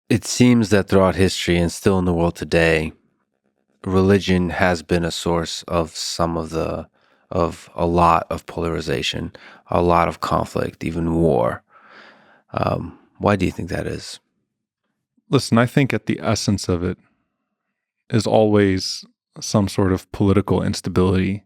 It seems that throughout history and still in the world today, religion has been a source of of a lot of polarization, a lot of conflict, even war. Why do you think that is? Listen, I think at the essence of it is always some sort of political instability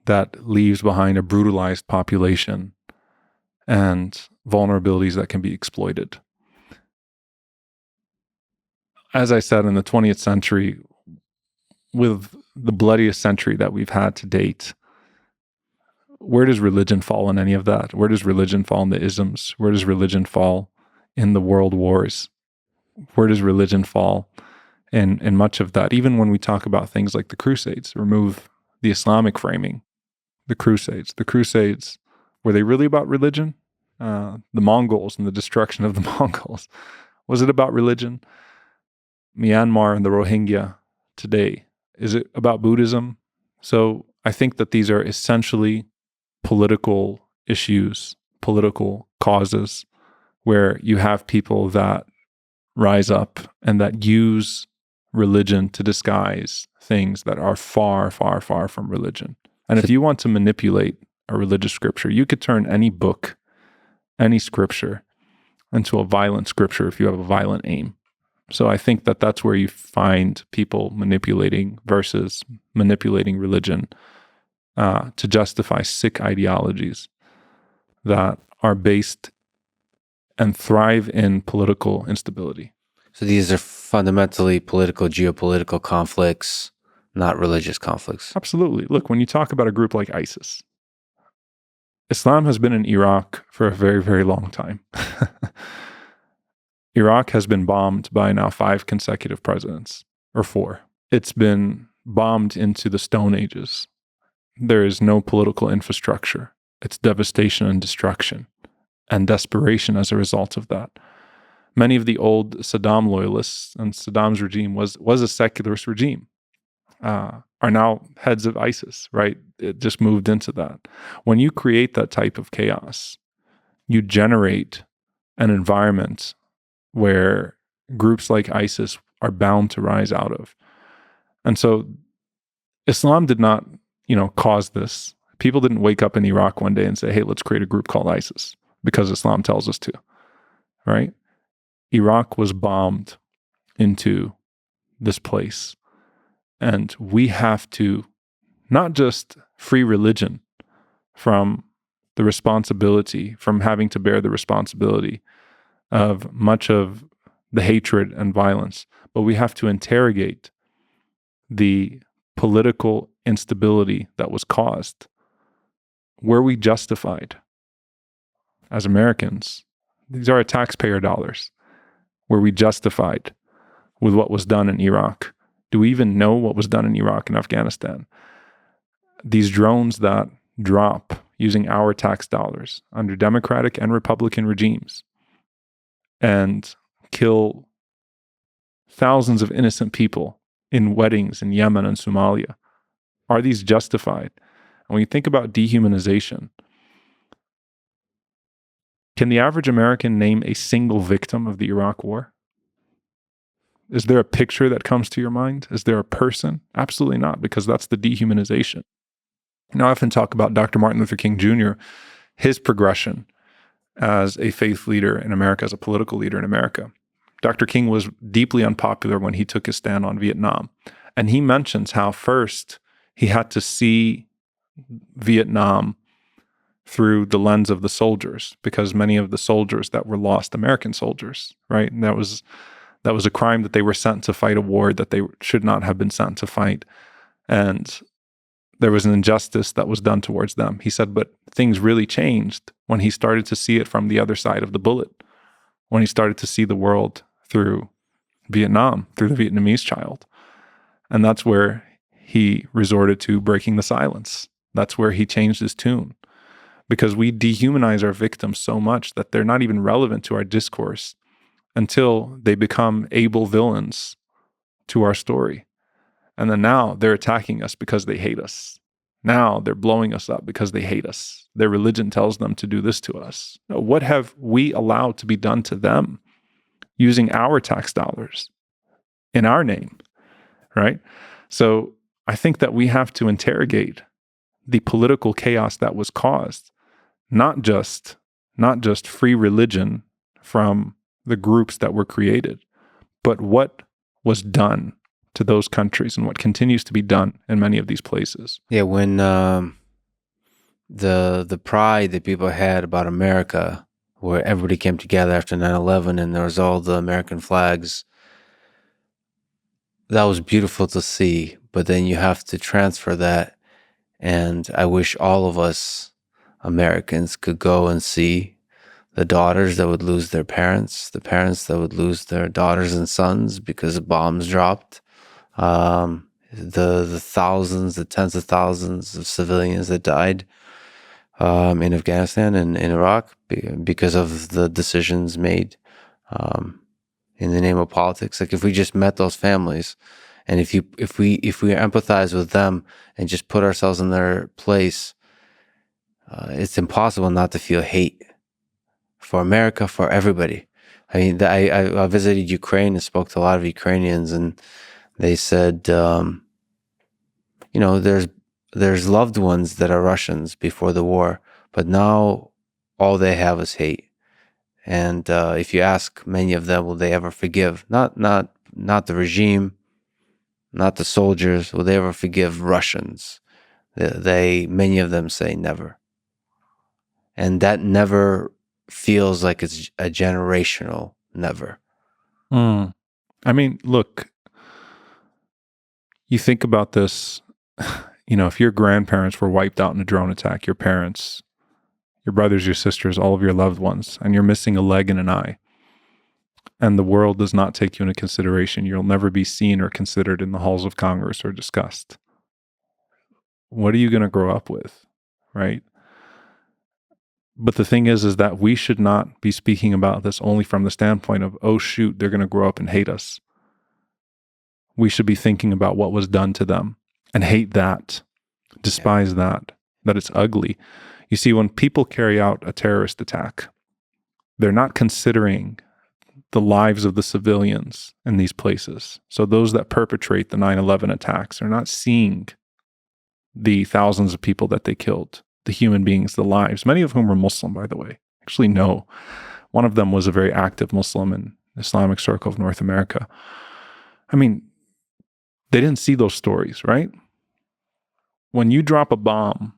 that leaves behind a brutalized population and vulnerabilities that can be exploited. As I said, in the 20th century, with the bloodiest century that we've had to date, where does religion fall in any of that? Where does religion fall in the isms? Where does religion fall in the world wars? Where does religion fall in much of that? Even when we talk about things like the Crusades, remove the Islamic framing, the Crusades, were they really about religion? The Mongols and the destruction of the Mongols, was it about religion? Myanmar and the Rohingya today, is it about Buddhism? So I think that these are essentially political issues, political causes, where you have people that rise up and that use religion to disguise things that are far, far, far from religion. And if you want to manipulate a religious scripture, you could turn any book, any scripture, into a violent scripture if you have a violent aim. So I think that that's where you find people manipulating versus manipulating religion to justify sick ideologies that are based and thrive in political instability. So these are fundamentally political, geopolitical conflicts, not religious conflicts. Absolutely. Look, when you talk about a group like ISIS, Islam has been in Iraq for a very, very long time. Iraq has been bombed by now 5 consecutive presidents, or 4. It's been bombed into the Stone Ages. There is no political infrastructure. It's devastation and destruction and desperation as a result of that. Many of the old Saddam loyalists, and Saddam's regime was a secularist regime, are now heads of ISIS, right? It just moved into that. When you create that type of chaos, you generate an environment where groups like ISIS are bound to rise out of. And so Islam did not, cause this. People didn't wake up in Iraq one day and say, hey, let's create a group called ISIS because Islam tells us to, right? Iraq was bombed into this place. And we have to not just free religion from the responsibility, from having to bear the responsibility of much of the hatred and violence, but we have to interrogate the political instability that was caused. Were we justified as Americans? These are our taxpayer dollars. Were we justified with what was done in Iraq? Do we even know what was done in Iraq and Afghanistan? These drones that drop using our tax dollars under Democratic and Republican regimes and kill thousands of innocent people in weddings in Yemen and Somalia. Are these justified? And when you think about dehumanization, can the average American name a single victim of the Iraq War? Is there a picture that comes to your mind? Is there a person? Absolutely not, because that's the dehumanization. Now, I often talk about Dr. Martin Luther King Jr., his progression as a faith leader in America, as a political leader in America. Dr. King was deeply unpopular when he took his stand on Vietnam. And he mentions how first he had to see Vietnam through the lens of the soldiers, because many of the soldiers that were lost, American soldiers, right? And that was a crime that they were sent to fight a war that they should not have been sent to fight. And there was an injustice that was done towards them. He said, but things really changed when he started to see it from the other side of the bullet, when he started to see the world through Vietnam, through the Vietnamese child. And that's where he resorted to breaking the silence. That's where he changed his tune, because we dehumanize our victims so much that they're not even relevant to our discourse until they become able villains to our story. And then now they're attacking us because they hate us. Now they're blowing us up because they hate us. Their religion tells them to do this to us. What have we allowed to be done to them? using our tax dollars in our name, right? So I think that we have to interrogate the political chaos that was caused, not just free religion from the groups that were created, but what was done to those countries and what continues to be done in many of these places. Yeah, when the pride that people had about America, where everybody came together after 9/11 and there was all the American flags, that was beautiful to see. But then you have to transfer that, and I wish all of us Americans could go and see the daughters that would lose their parents, the parents that would lose their daughters and sons because bombs dropped, the thousands, the tens of thousands of civilians that died in Afghanistan and in Iraq because of the decisions made in the name of politics. Like if we just met those families, and if we empathize with them and just put ourselves in their place, it's impossible not to feel hate for America, for everybody. I mean, I visited Ukraine and spoke to a lot of Ukrainians, and they said, there's loved ones that are Russians before the war, but now all they have is hate. And if you ask many of them, will they ever forgive? Not the regime, not the soldiers. Will they ever forgive Russians? Many of them say never. And that never feels like it's a generational never. I mean, look, you think about this, if your grandparents were wiped out in a drone attack, your parents, your brothers, your sisters, all of your loved ones, and you're missing a leg and an eye, and the world does not take you into consideration, you'll never be seen or considered in the halls of Congress or discussed. What are you going to grow up with, right? But the thing is that we should not be speaking about this only from the standpoint of, oh, shoot, they're going to grow up and hate us. We should be thinking about what was done to them and hate that, despise that it's ugly. You see, when people carry out a terrorist attack, they're not considering the lives of the civilians in these places. So those that perpetrate the 9/11 attacks are not seeing the thousands of people that they killed, the human beings, the lives, many of whom were Muslim, by the way. Actually, no. One of them was a very active Muslim in the Islamic circle of North America. I mean, they didn't see those stories, right? When you drop a bomb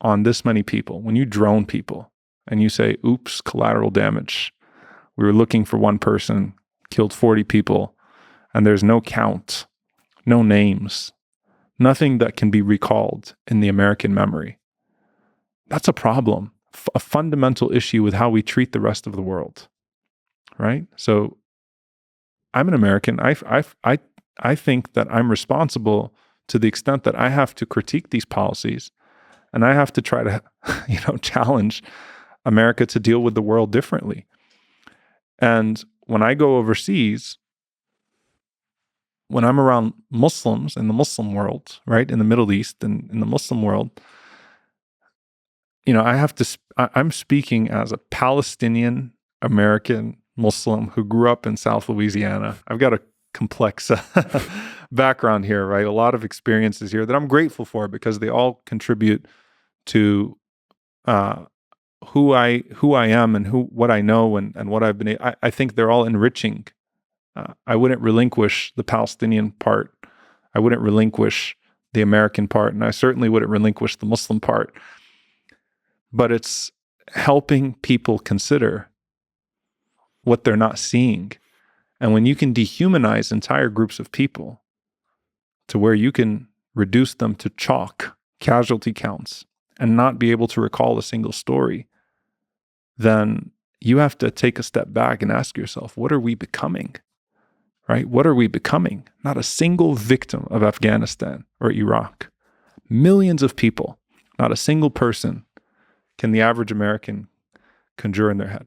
on this many people, when you drone people and you say, oops, collateral damage, we were looking for one person, killed 40 people, and there's no count, no names, nothing that can be recalled in the American memory. That's a problem, a fundamental issue with how we treat the rest of the world, right? So I'm an American. I think that I'm responsible to the extent that I have to critique these policies, and I have to try to, challenge America to deal with the world differently. And when I go overseas, when I'm around Muslims in the Muslim world, right, in the Middle East and in the Muslim world, I'm speaking as a Palestinian American Muslim who grew up in South Louisiana. I've got a complex background here, right? A lot of experiences here that I'm grateful for because they all contribute to who I am and what I know and what I've been. I think they're all enriching. I wouldn't relinquish the Palestinian part. I wouldn't relinquish the American part, and I certainly wouldn't relinquish the Muslim part. But it's helping people consider what they're not seeing. And when you can dehumanize entire groups of people to where you can reduce them to chalk, casualty counts, and not be able to recall a single story, then you have to take a step back and ask yourself, what are we becoming? Right? What are we becoming? Not a single victim of Afghanistan or Iraq. Millions of people, not a single person can the average American conjure in their head.